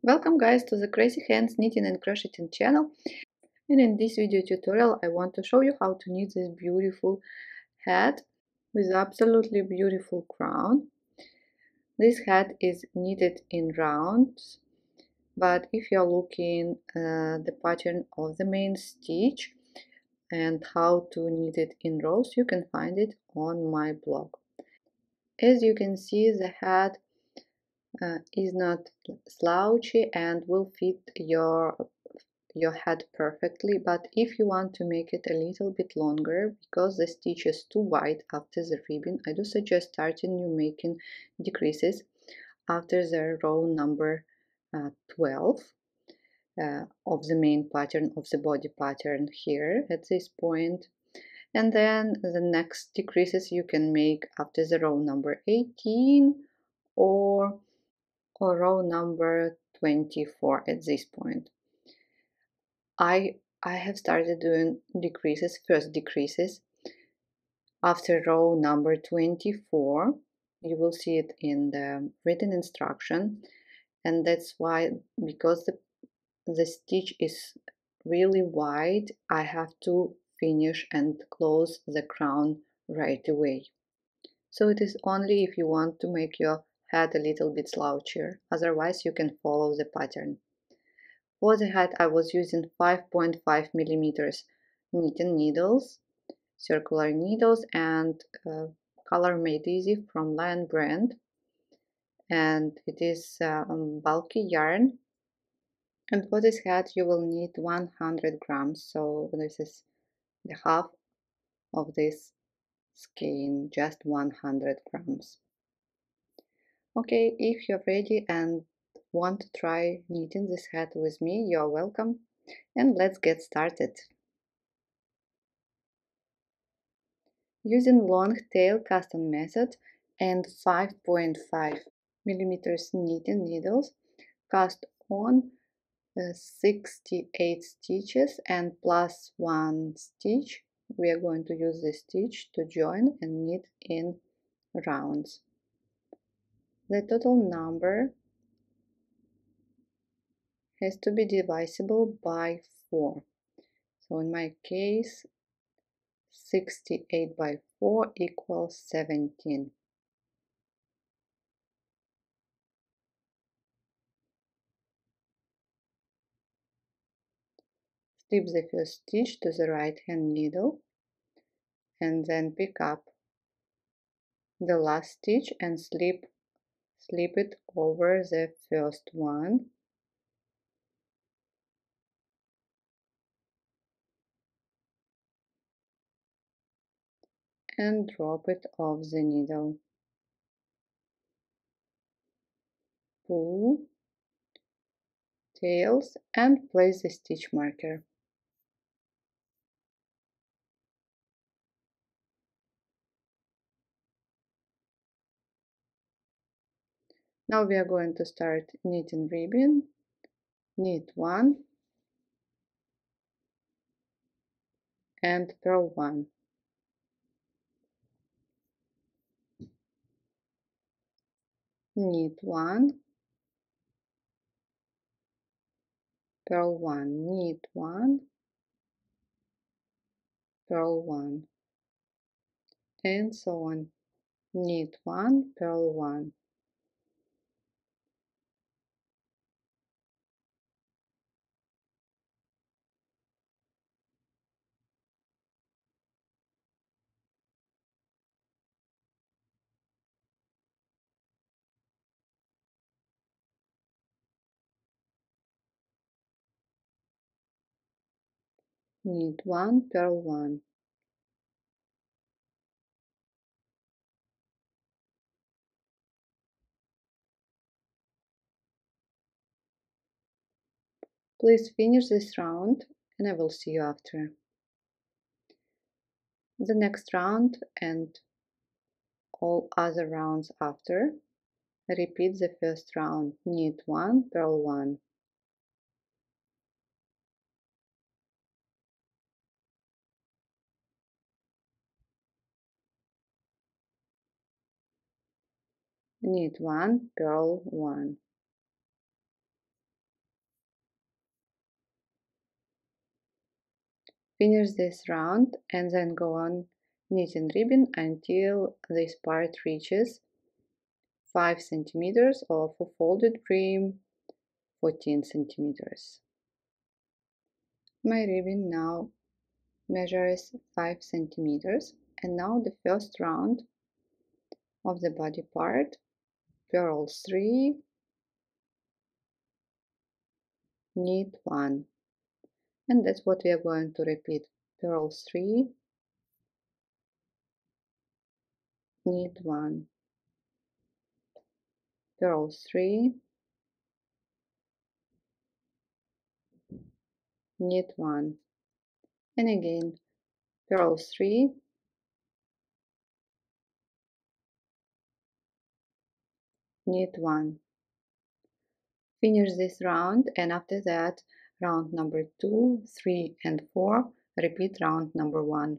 Welcome guys to the Crazy Hands Knitting and Crocheting channel, and in this video tutorial I want to show you how to knit this beautiful hat with absolutely beautiful crown. This hat is knitted in rounds, but if you're looking the pattern of the main stitch and how to knit it in rows, you can find it on my blog. As you can see, the hat is not slouchy and will fit your head perfectly, but if you want to make it a little bit longer because the stitch is too wide after the ribbon, I do suggest starting you making decreases after the row number 12 of the main pattern of the body pattern here at this point, and then the next decreases you can make after the row number 18 or row number 24 at this point. I have started doing first decreases after row number 24. You will see it in the written instruction, and that's why, because the stitch is really wide, I have to finish and close the crown right away. So it is only if you want to make your head a little bit slouchier, otherwise you can follow the pattern. For the hat I was using 5.5 millimeters knitting needles, circular needles, and color made easy from Lion brand, and it is bulky yarn. And for this hat you will need 100 grams, so this is the half of this skein, just 100 grams. Okay, if you're ready and want to try knitting this hat with me, you're welcome, and let's get started. Using long tail custom method and 5.5 millimeters knitting needles, cast on 68 stitches and plus one stitch. We are going to use this stitch to join and knit in rounds. The total number has to be divisible by 4. So in my case, 68 by 4 equals 17. Slip the first stitch to the right hand needle and then pick up the last stitch and slip it over the first one, and drop it off the needle. Pull, tails, and place the stitch marker. Now we are going to start knitting ribbon. Knit 1 and purl 1. Knit 1, purl 1, knit 1, purl 1, and so on. Knit 1, purl 1. Knit 1, purl 1. Please finish this round and I will see you after. The next round and all other rounds after, repeat the first round. Knit 1, purl 1. Knit 1, purl 1. Finish this round and then go on knitting ribbon until this part reaches 5 centimeters or for folded brim 14 centimeters. My ribbon now measures 5 centimeters, and now the first round of the body part, purl 3, knit 1, and that's what we are going to repeat. Purl 3, knit 1, purl 3, knit 1, and again purl 3, knit 1. Finish this round, and after that round number 2, 3 and 4, repeat round number 1.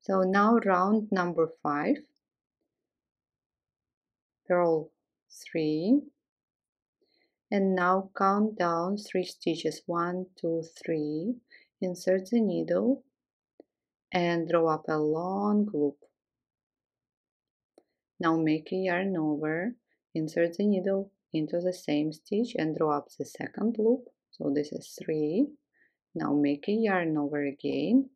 So now round number 5, purl 3, and now count down 3 stitches, 1, 2, 3, insert the needle and draw up a long loop. Now make a yarn over, insert the needle into the same stitch and draw up the second loop. So this is 3. Now make a yarn over again,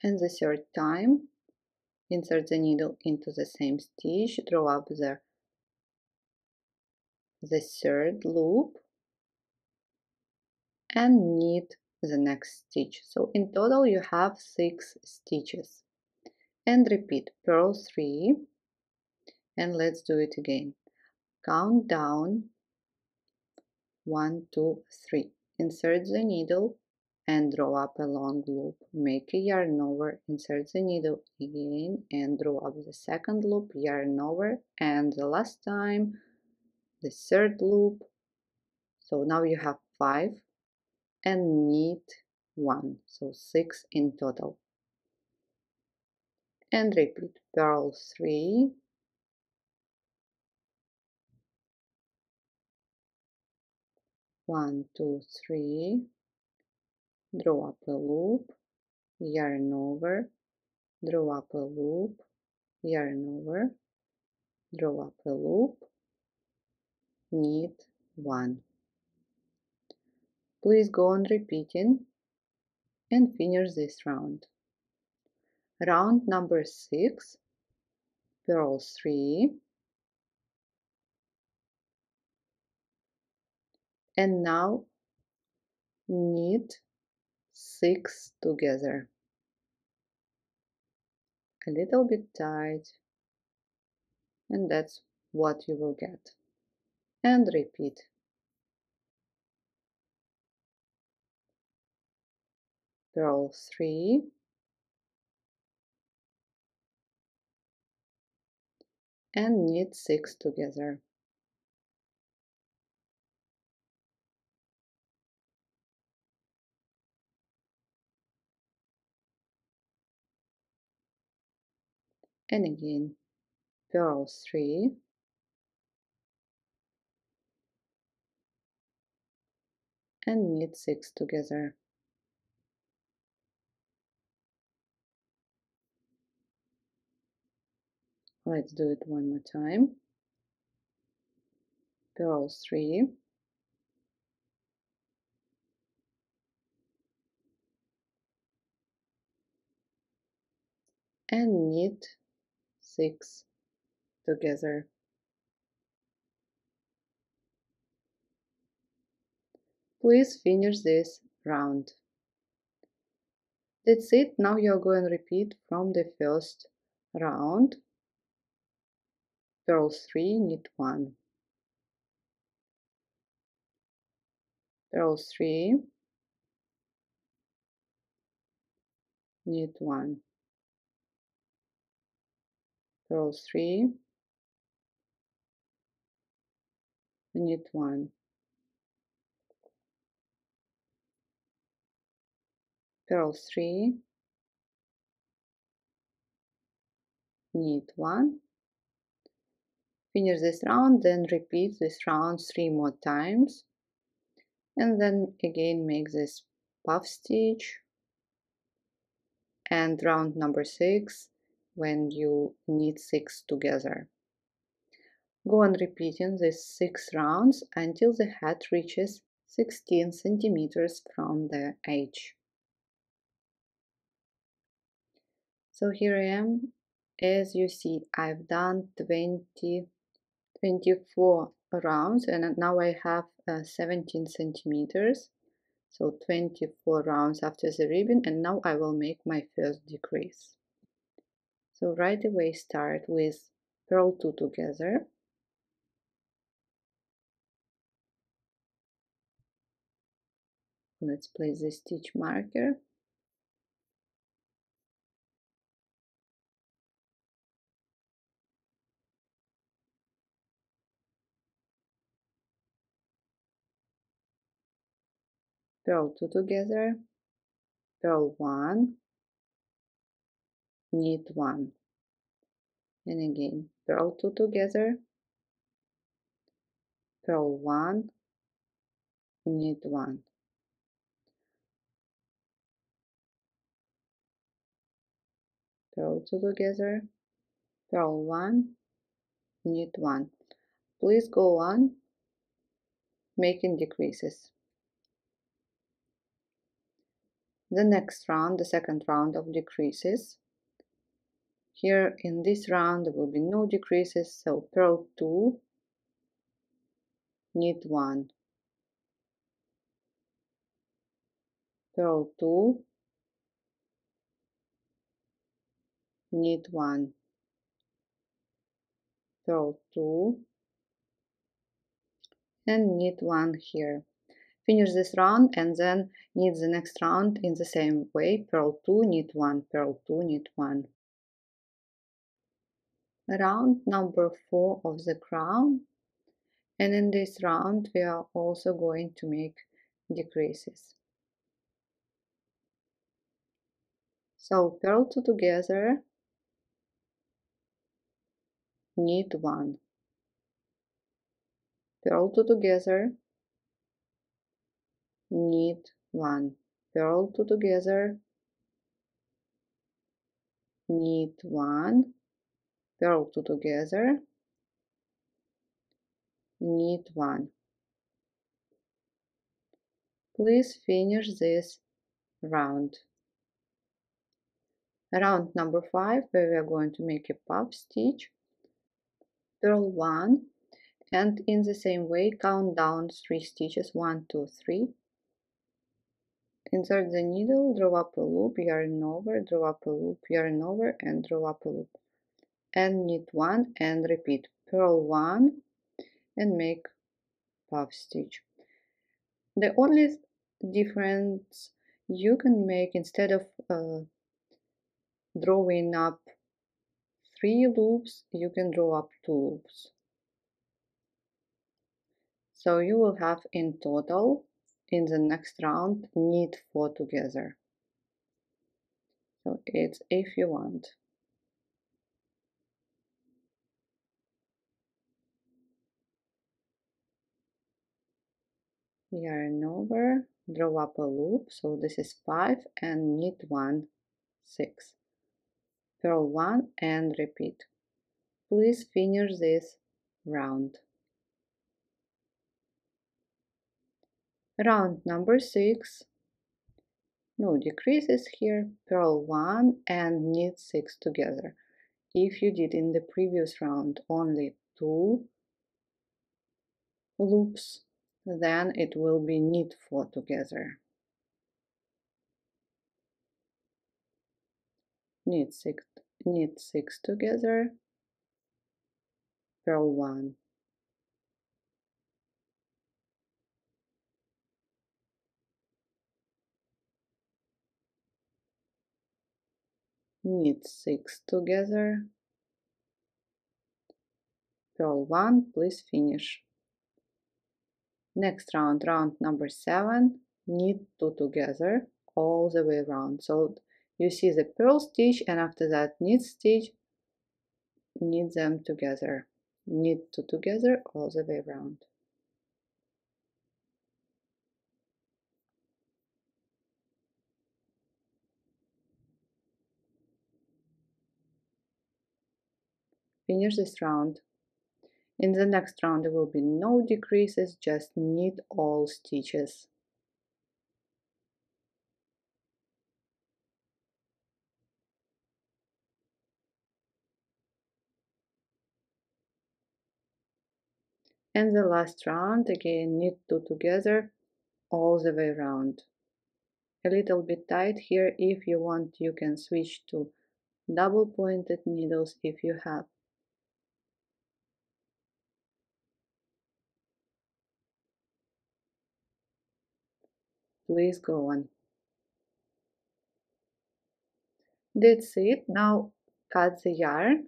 and the third time insert the needle into the same stitch, draw up the third loop and knit the next stitch. So in total you have 6 stitches. And repeat purl 3, and let's do it again. Count down 1, 2, 3. Insert the needle and draw up a long loop. Make a yarn over, insert the needle again and draw up the second loop, yarn over, and the last time the third loop. So now you have 5 and knit 1, so 6 in total. And repeat purl 3, 1, 2, 3, draw up a loop, yarn over, draw up a loop, yarn over, draw up a loop, knit 1. Please go on repeating and finish this round. Round number 6, purl 3, and now knit 6 together. A little bit tight, and that's what you will get. And repeat. Purl 3, and knit 6 together. And again, purl 3, and knit 6 together. Let's do it one more time. Purl 3, and knit 6 together. Please finish this round. That's it. Now you're going to repeat from the first round. Purl 3, knit 1. Purl 3, knit 1. Purl 3, knit 1. Purl 3, knit 1. Finish this round, then repeat this round 3 more times. and then again make this puff stitch, and round number 6 when you knit 6 together. Go on repeating these 6 rounds until the hat reaches 16 centimeters from the edge. So here I am. As you see, I've done 24 rounds, and now I have 17 centimeters. So 24 rounds after the ribbon, and now I will make my first decrease. So right away start with purl 2 together. Let's place the stitch marker. Purl 2 together, purl 1, knit 1, and again purl 2 together, purl 1, knit 1, purl 2 together, purl 1, knit 1. Please go on making decreases. The next round, the second round of decreases. Here in this round there will be no decreases, so purl 2, knit 1, purl 2, knit 1, purl 2, and knit 1 here. Finish this round and then knit the next round in the same way. Purl 2, knit 1, purl 2, knit 1. Round number 4 of the crown, and in this round we are also going to make decreases. So purl 2 together, knit 1, purl 2 together, knit 1, purl 2 together, knit 1, purl 2 together, knit 1. Please finish this round. Round number 5, where we are going to make a puff stitch, purl 1, and in the same way count down 3 stitches, 1, 2, 3. Insert the needle, draw up a loop, yarn over, draw up a loop, yarn over, and draw up a loop, and knit 1 and repeat. Purl 1 and make puff stitch. The only difference you can make, instead of drawing up 3 loops, you can draw up 2 loops. So you will have in total in the next round knit 4 together. So it's if you want. Yarn over, draw up a loop, so this is 5, and knit 1, 6. Purl 1 and repeat. Please finish this round. Round number 6, no decreases here, purl 1 and knit 6 together. If you did in the previous round only 2 loops, then it will be knit 4 together. Knit 6 together, purl 1. Knit 6 together, purl 1, please finish. Next round, round number 7, knit 2 together all the way around. So you see the purl stitch, and after that knit stitch, knit them together, knit 2 together all the way around. Finish this round. In the next round there will be no decreases, just knit all stitches. And the last round, again knit two together all the way around. A little bit tight here. If you want, you can switch to double pointed needles if you have. Please go on. That's it. Now cut the yarn.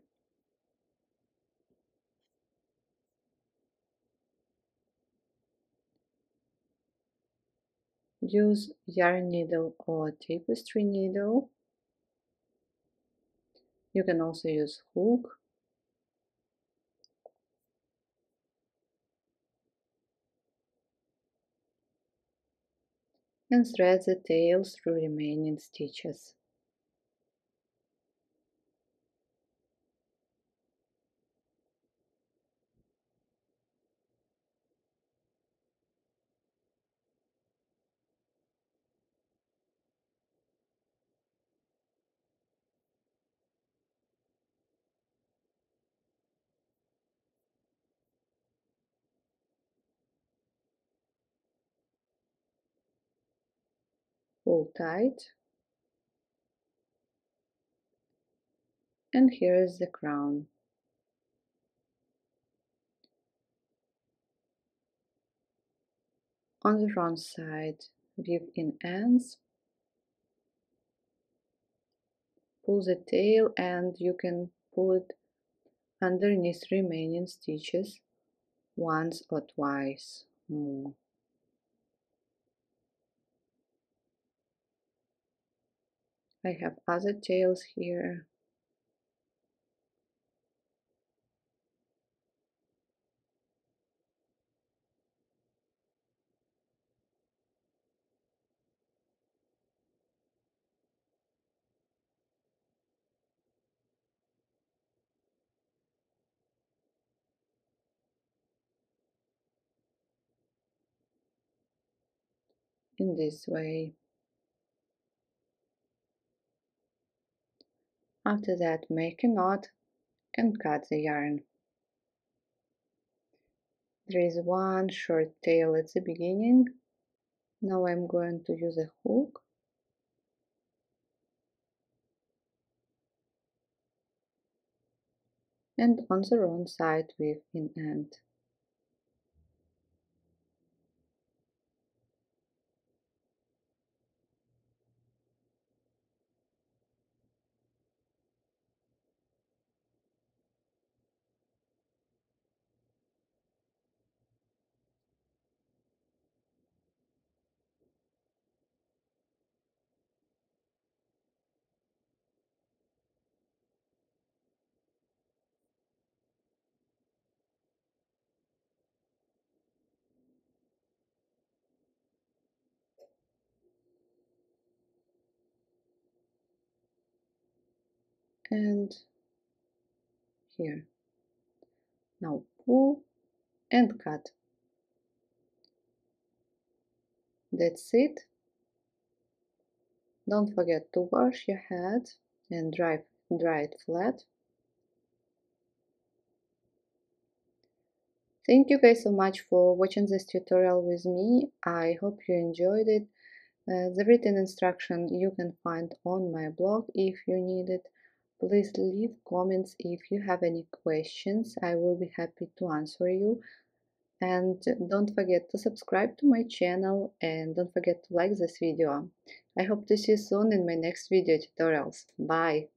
Use yarn needle or tapestry needle. You can also use hook. And thread the tail through remaining stitches. Pull tight. And here is the crown. On the front side, weave in ends, pull the tail, and you can pull it underneath remaining stitches once or twice more. I have other tails here. In this way. After that, make a knot and cut the yarn. There is one short tail at the beginning. Now I'm going to use a hook and on the wrong side weave in end. And here. Now pull and cut. That's it. Don't forget to wash your head and dry it flat. Thank you guys so much for watching this tutorial with me. I hope you enjoyed it. The written instruction you can find on my blog if you need it. Please leave comments if you have any questions. I will be happy to answer you. And don't forget to subscribe to my channel and don't forget to like this video. I hope to see you soon in my next video tutorials. Bye!